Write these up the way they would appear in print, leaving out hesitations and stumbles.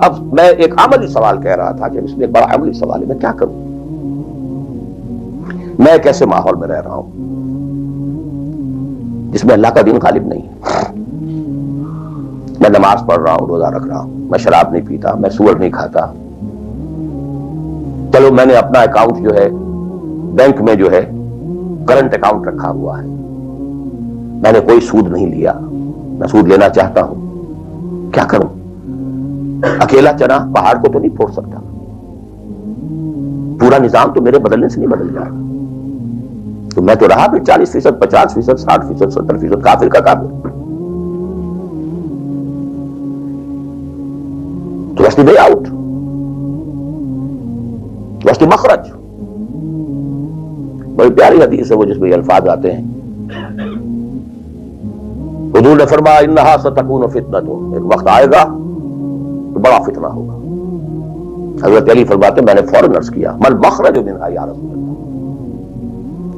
اب میں ایک عملی سوال کہہ رہا تھا کہ اس میں ایک بڑا عملی سوال ہے، میں کیا کروں؟ میں ایک ایسے ماحول میں رہ رہا ہوں جس میں اللہ کا دین غالب نہیں ہے. میں نماز پڑھ رہا ہوں، روزہ رکھ رہا ہوں، میں شراب نہیں پیتا، میں سور نہیں کھاتا. چلو میں نے اپنا اکاؤنٹ جو ہے بینک میں جو ہے کرنٹ اکاؤنٹ رکھا ہوا ہے، میں نے کوئی سود نہیں لیا، میں سود لینا چاہتا ہوں، کیا کروں؟ اکیلا چنا پہاڑ کو تو نہیں پھوڑ سکتا، پورا نظام تو میرے بدلنے سے نہیں بدل جائے گا. تو میں تو رہا پھر 40%، 50%، 60%، 70% کافر کا کافر. تو واسطے وے آؤٹ، واسطے مخرج. بڑی پیاری حدیث ہے وہ جس میں یہ الفاظ آتے ہیں. حضور نے فرمایا انہا ستکون فتنۃ، ایک وقت آئے گا تو بڑا فتنہ ہوگا. حضرت علی فرماتے میں نے فوراً عرض کیا من مخرج منہا یا رسول اللہ،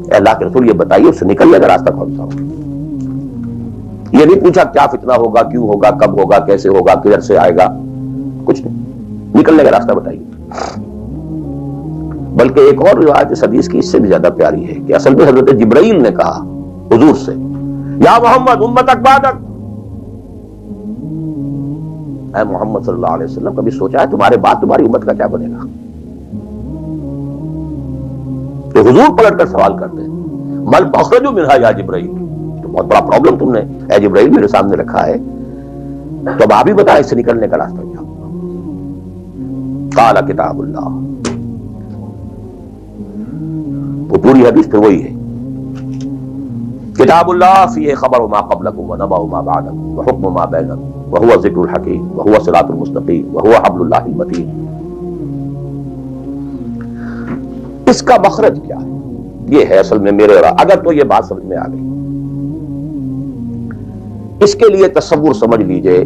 اے اللہ کے رسول یہ بتائیے اس سے نکلنے کا راستہ کون سا ہوگا. یہ نہیں پوچھا کیا فتنہ ہوگا، کیوں ہوگا، کب ہوگا، کیسے ہوگا، کدھر سے آئے گا، کچھ نہیں، نکلنے کا راستہ بتائیے. بلکہ ایک اور روایت اس حدیث کی اس سے بھی زیادہ پیاری ہے کہ اصل میں حضرت جبرائیل نے کہا حضور سے یا محمد امتک بعدک، اے محمد صلی اللہ علیہ وسلم کبھی سوچا ہے تمہارے بعد تمہاری امت کا کیا بنے گا؟ تو حضور پلٹ کر سوال کرتے ہیں مل مخرج منہا یا جبرائیل، تو بہت بڑا پرابلم تم نے اے جبرائیل میرے سامنے رکھا ہے، تو اب آپ ہی بتائیں اس سے نکلنے کا راستہ کیا ہوگا. قال کتاب اللہ، وہ پوری حدیث پھر وہی ہے. کتاب اللہ فیہ خبر ما قبلکم ونبأ ما بعدکم وحکم ما بینکم وہو ذکر الحکیم وہو صراط المستقیم وہو حبل اللہ المتین. اس کا مخرج کیا ہے؟ یہ ہے اصل میں میرے اور اگر تو یہ بات سمجھ میں آ گئی، اس کے لیے تصور سمجھ لیجئے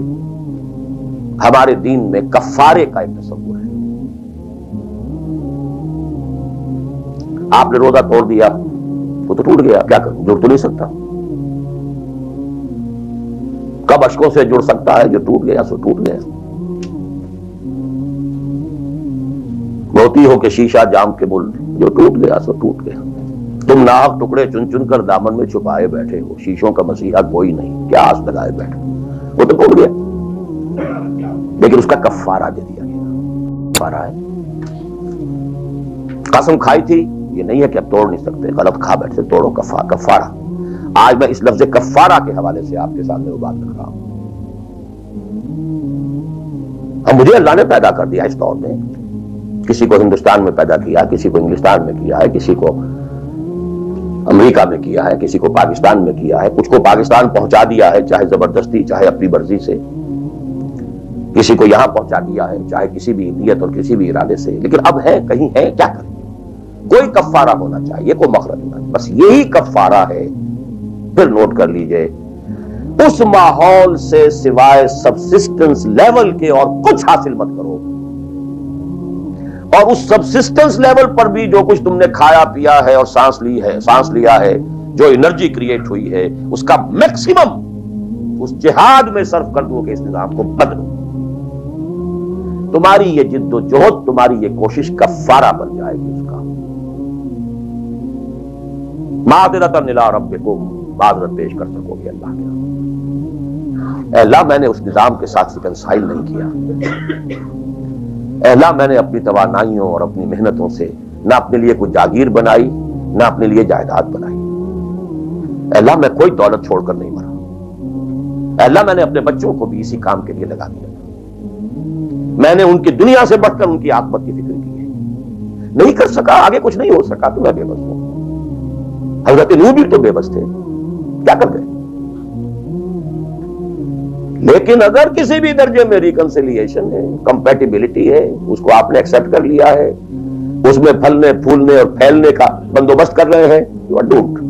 ہمارے دین میں کفارے کا ایک تصور ہے. آپ نے روزہ توڑ دیا، وہ تو ٹوٹ گیا، کیا کروں؟ جڑ تو نہیں سکتا. کب اشکوں سے جڑ سکتا ہے؟ جو ٹوٹ گیا سو ٹوٹ گیا. موتی ہو کہ شیشہ جام کے مل، جو ٹوٹ گیا سو ٹوٹ گیا. تم ناحق ٹکڑے چن چن کر دامن میں چھپائے بیٹھے ہو، شیشوں کا مسیحا کوئی نہیں، کیا آس لگائے بیٹھے. وہ تو ٹوٹ گیا، لیکن اس کا کفارہ دے دیا گیا. کفارہ ہے. قسم کھائی تھی، یہ نہیں ہے کہ اب توڑ نہیں سکتے، غلط کھا بیٹھے، توڑو کفارہ. آج میں اس لفظ کفارہ کے حوالے سے آپ کے سامنے وہ بات رکھ رہا ہوں. اب مجھے اللہ نے پیدا کر دیا اس دور میں، کسی کو ہندوستان میں پیدا کیا، کسی کو انگلستان میں کیا ہے، کسی کو امریکہ میں کیا ہے، کسی کو پاکستان میں کیا ہے، کچھ کو پاکستان پہنچا دیا ہے چاہے زبردستی چاہے اپنی مرضی سے، کسی کو یہاں پہنچا دیا ہے چاہے کسی بھی نیت اور کسی بھی ارادے سے. لیکن اب ہے کہیں ہے، کیا کریں؟ کوئی کفارہ ہونا چاہیے، کوئی مخرج ہونا چاہیے. بس یہی کفارہ ہے. پھر نوٹ کر لیجئے اس ماحول سے سوائے سبسسٹنس لیول کے اور کچھ حاصل مت کرو، اور اس سبسسٹنس لیول پر بھی جو کچھ تم نے کھایا پیا ہے اور سانس لیا ہے، جو انرجی کریٹ ہوئی ہے، اس کا میکسیمم اس جہاد میں صرف کر دو کہ اس نظام کو بدلو. تمہاری یہ جد و جہد، تمہاری یہ کوشش کفارہ بن جائے گی اس کا. معذرۃ الی ربکم، معذرت پیش کر سکو گے اللہ کے. اے اللہ میں نے اس نظام کے ساتھ ریکنسائل نہیں کیا. اے اللہ میں نے اپنی توانائیوں اور اپنی محنتوں سے نہ اپنے لیے کوئی جاگیر بنائی، نہ اپنے لیے جائیداد بنائی. اے اللہ میں کوئی دولت چھوڑ کر نہیں مرا. اے اللہ میں نے اپنے بچوں کو بھی اسی کام کے لیے لگا دیا. میں نے ان کی دنیا سے بڑھ کر ان کی عاقبت کی فکر کی ہے. نہیں کر سکا، آگے کچھ نہیں ہو سکا تو میں بے بس ہوں. حضرت نوح بھی تو بے بس تھے، کیا کر گئے؟ لیکن اگر کسی بھی درجے میں ریکنسیلیشن ہے، کمپیٹیبلٹی ہے، اس کو آپ نے ایکسپٹ کر لیا ہے، اس میں پھلنے پھولنے اور پھیلنے کا بندوبست کر رہے ہیں، you are doomed.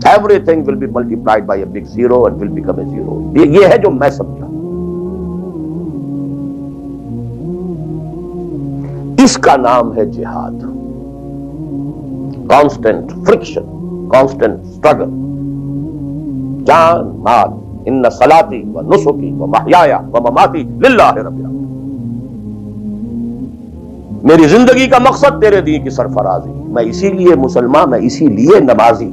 Everything will be multiplied by a big zero and will become a zero. یہ ہے جو میں سمجھا. اس کا نام ہے جہاد. کانسٹنٹ فرکشن، کانسٹنٹ اسٹرگل، جان مال ان صلاتی و نسکی و محیای و مماتی للہ رب العالمین، میری زندگی کا مقصد تیرے دین کی سرفرازی، میں اسی لیے مسلمان، میں اسی لیے نمازی،